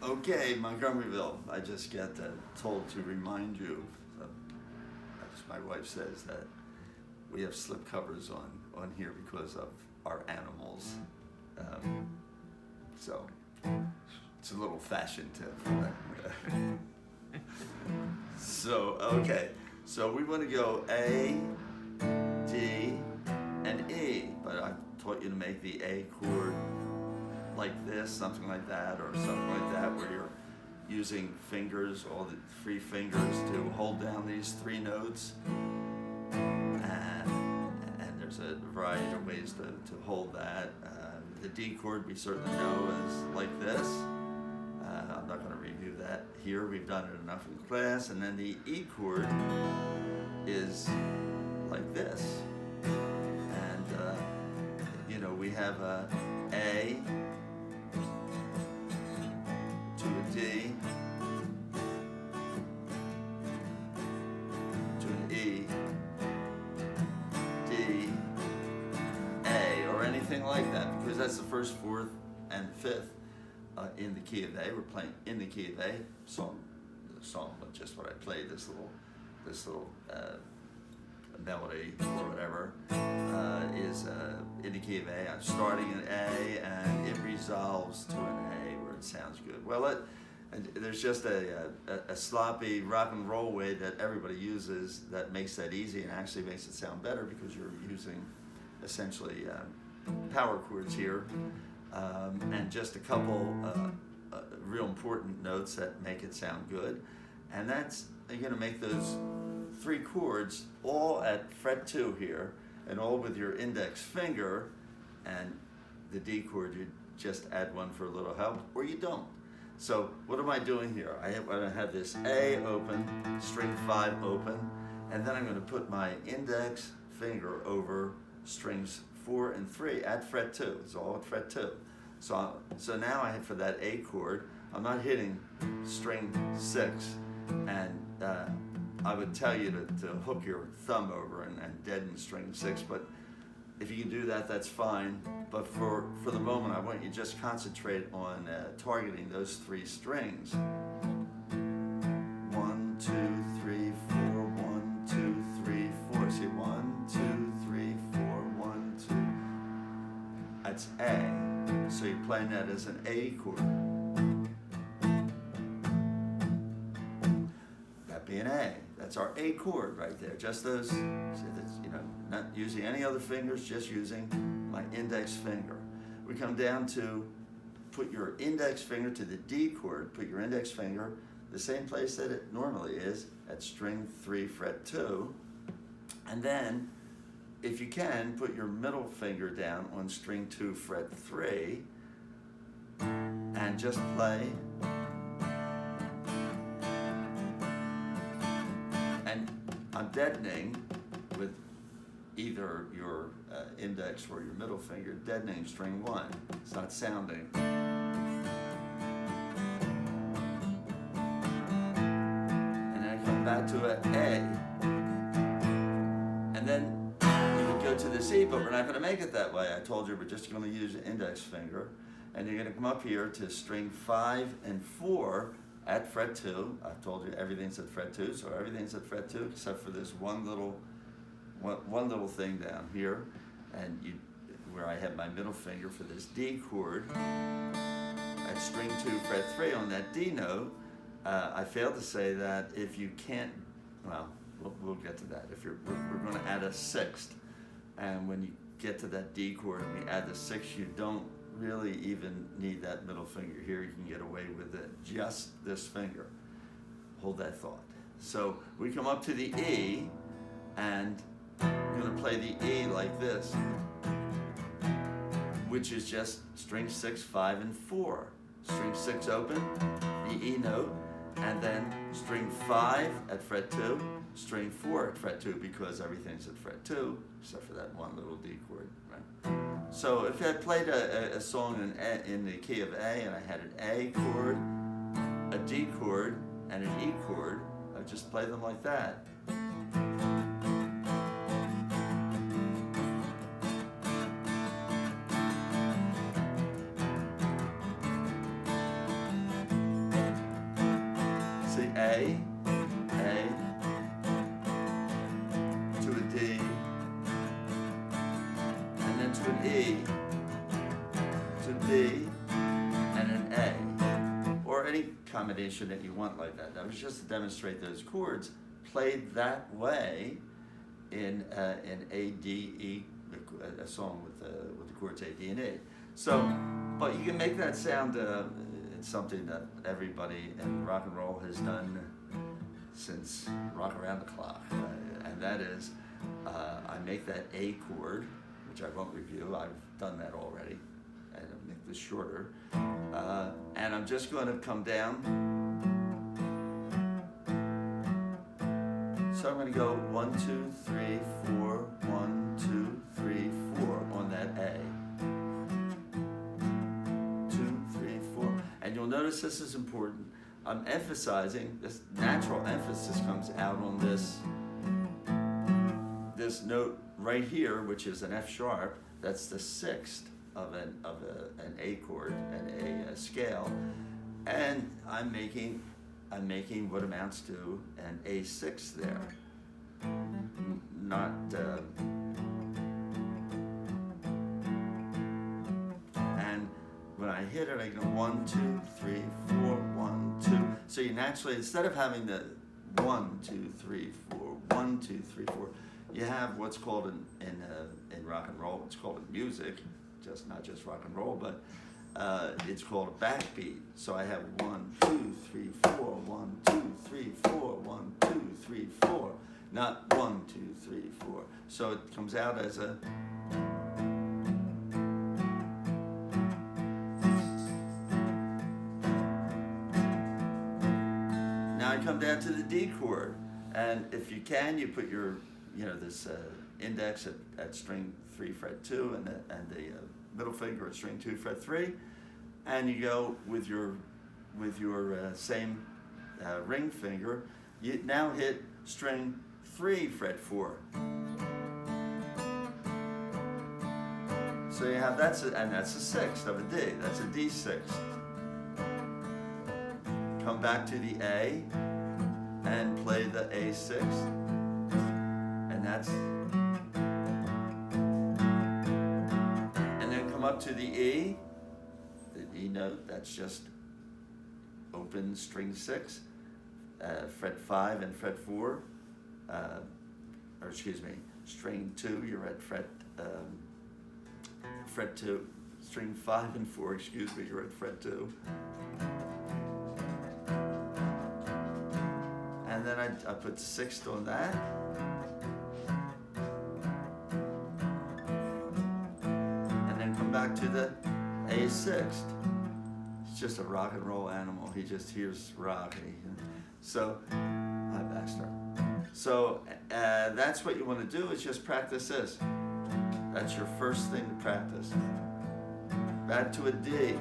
Okay, Montgomeryville, I just got told to remind you, as my wife says, that we have slip covers on here because of our animals. So it's a little fashion tip. So, okay, so we want to go A, D, and E, but I taught you to make the A chord like this, something like that, or something like that, where you're using fingers, all the three fingers to hold down these three notes. And there's a variety of ways to hold that. The D chord we certainly know is like this. I'm not going to review that here. We've done it enough in class. And then the E chord is like this. And, we have a A to a D to an E, D, A, or anything like that, because that's the first, fourth, and fifth in the key of A. We're playing in the key of A. The song with just what I played, this little melody or whatever is in the key of A. I'm starting in A, and it resolves to an A where it sounds good. Well, there's just a sloppy rock and roll way that everybody uses that makes that easy and actually makes it sound better, because you're using essentially power chords here, and just a couple real important notes that make it sound good. And you're going to make those three chords all at fret 2 here, and all with your index finger, and the D chord you just add one for a little help, or you don't. So what am I doing here? I'm going to have this A open, string 5 open, and then I'm going to put my index finger over strings 4 and 3 at fret 2. It's all at fret 2. So now I have, for that A chord, I'm not hitting string 6, and I would tell you to hook your thumb over and deaden string 6, but if you can do that, that's fine. But for the moment, I want you to just concentrate on targeting those three strings. 1, 2, 3, 4, 1, 2, 3, 4. See, 1, 2, 3, 4, 1, 2. That's A. So you're playing that as an A chord. That being A. That's our A chord right there. Just those, not using any other fingers, just using my index finger. We come down to put your index finger to the D chord, put your index finger the same place that it normally is, at string 3, fret 2. And then, if you can, put your middle finger down on string 2, fret 3, and just play. And I'm deadening with either your index or your middle finger, deadening string 1. It's not sounding. And then I come back to an A. And then you would go to the C, but we're not going to make it that way. I told you we're just going to use the index finger. And you're going to come up here to string 5 and 4 at fret 2. I've told you everything's at fret 2, so everything's at fret 2 except for this one little thing down here, and where I have my middle finger for this D chord at string 2, fret 3 on that D note. I failed to say that if you can't, well, we'll get to that. We're going to add a sixth, and when you get to that D chord and we add the sixth, you don't really even need that middle finger here. You can get away with it, just this finger. Hold that thought. So we come up to the E, and I'm going to play the E like this, which is just string 6, 5, and 4. String 6 open, the E note, and then string 5 at fret 2, string 4 at fret 2, because everything's at fret 2, except for that one little D chord, right? So if I played a song in the key of A, and I had an A chord, a D chord, and an E chord, I would just play them like that. A, to a D, and then to an E, to B, and an A, or any combination that you want like that. That was just to demonstrate those chords played that way in A, D, E, a song with the chords A, D, and E. So, but you can make that sound, it's something that everybody in rock and roll has done since rock around the clock, and that is, I make that A chord, which I won't review, I've done that already, and I'll make this shorter, and I'm just going to come down. So I'm going to go 1, 2, 3, 4, 1, 2, 3, 4 on that A. 2, 3, 4. And you'll notice this is important. I'm emphasizing, this natural emphasis comes out on this note right here, which is an F sharp. That's the sixth of an A chord, a scale. And I'm making what amounts to an A6 there. Not, and when I hit it, I go 1, 2, 3, 4, 1, 2. So you naturally, instead of having the 1, 2, 3, 4, 1, 2, 3, 4, you have what's called in rock and roll, it's called in music, not just rock and roll, but it's called a backbeat. So I have 1, 2, 3, 4, 1, 2, 3, 4, 1, 2, 3, 4, not 1, 2, 3, 4. So it comes out as a. Now I come down to the D chord, and if you can, you put your, this index at string 3, fret 2, and the middle finger at string 2, fret 3, and you go with your same ring finger. You now hit string 3, fret 4. So you have that's a sixth of a D. That's a D sixth. Come back to the A and play the A sixth, and that's. Up to the E note, that's just open string 6, fret 5 and fret 4, or excuse me, string 2, you're at fret 2, string 5 and 4, excuse me, you're at fret 2. And then I put sixth on that. Back to the A sixth. It's just a rock and roll animal. He just hears rock. So, my backstart. So that's what you want to do, is just practice this. That's your first thing to practice. Back to a D.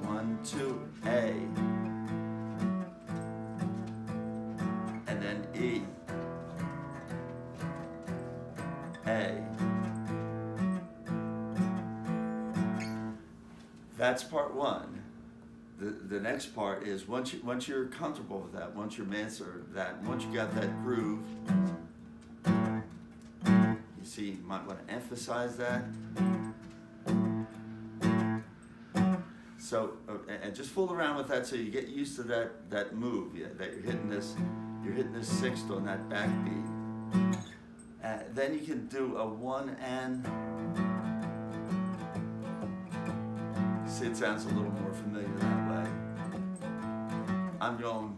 1, 2, A. And then E. A. That's part one. The next part is once you're comfortable with that, once you're mastered that, once you got that groove, you see, you might want to emphasize that. So, and just fool around with that so you get used to that move, that you're hitting this sixth on that backbeat. Then you can do a 1 and. See, it sounds a little more familiar that way. I'm going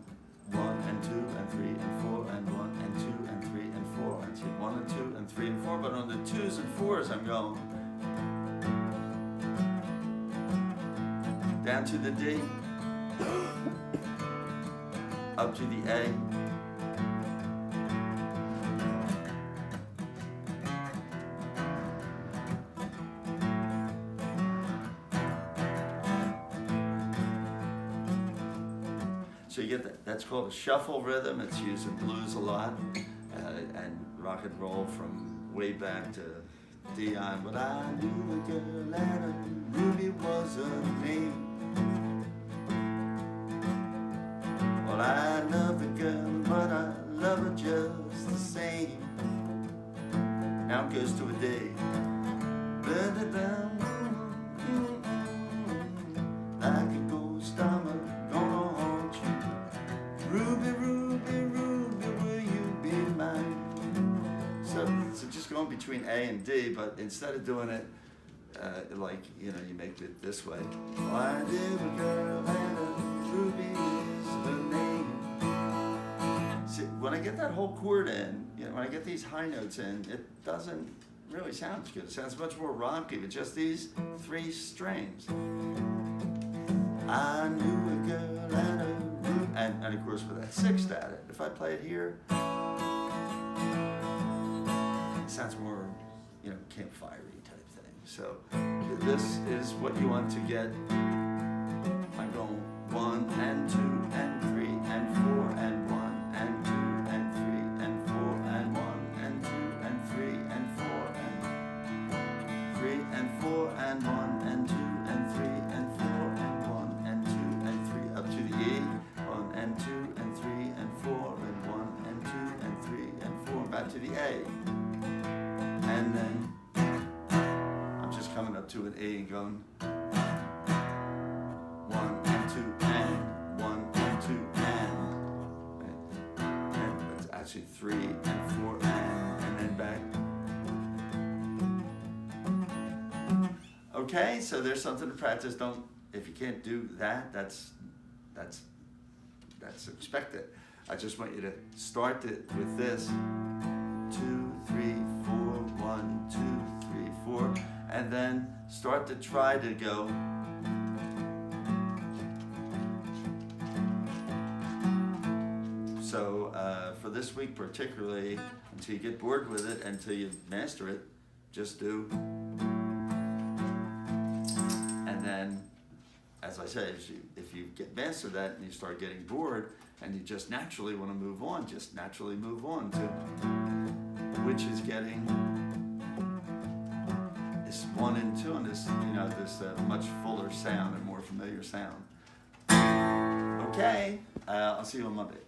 1 and 2 and 3 and 4 and 1 and 2 and 3 and 4 and 2, 1 and 2 and 3 and 4. But on the 2s and 4s, I'm going down to the D, up to the A. So you get that. That's called a shuffle rhythm. It's used in blues a lot, and rock and roll from way back to Dion. But I knew a girl and Ruby was her name. Now it goes to a D. Like a ghost, I'm gonna haunt you. Ruby, Ruby, Ruby, will you be mine? So just going between A and D, but instead of doing it like, you know, you make it this way. Why did a girl and a ruby is her name? See, when I get that whole chord in, you know, when I get these high notes in, it doesn't really sound as good. It sounds much more rocky with just these 3 strings. I knew a girl and a ruby, and of course with that 6th added. If I play it here, it sounds more, you know, campfire-y type thing. So this is what you want to get. I'm going 1 and 2 and 3 and 4 and 1 and 2 and 3 and 4 and 1 and 2 and 3 and 4 and 3 and 4 and 1 and 2 and 3 and 4 and 1 and 2 and 3 up to the E. 1 and 2 and 3 and 4 and 1 and 2 and 3 and 4 back to the A. And then I'm just coming up to an A and going 1 and 2 and 1 and 2 and it's actually 3 and 4 and then back. Okay, so there's something to practice. Don't, if you can't do that, that's expected. I just want you to start it with this 2, 3, 4, 1, 2, 3, 4, and then start to try to go. So for this week particularly, until you get bored with it, until you master it, just do. And then, as I say, if you get master that and you start getting bored and you just naturally want to move on, just naturally move on to which is getting this 1 and 2 and this, you know, this much fuller sound and more familiar sound. Okay, I'll see you on Monday.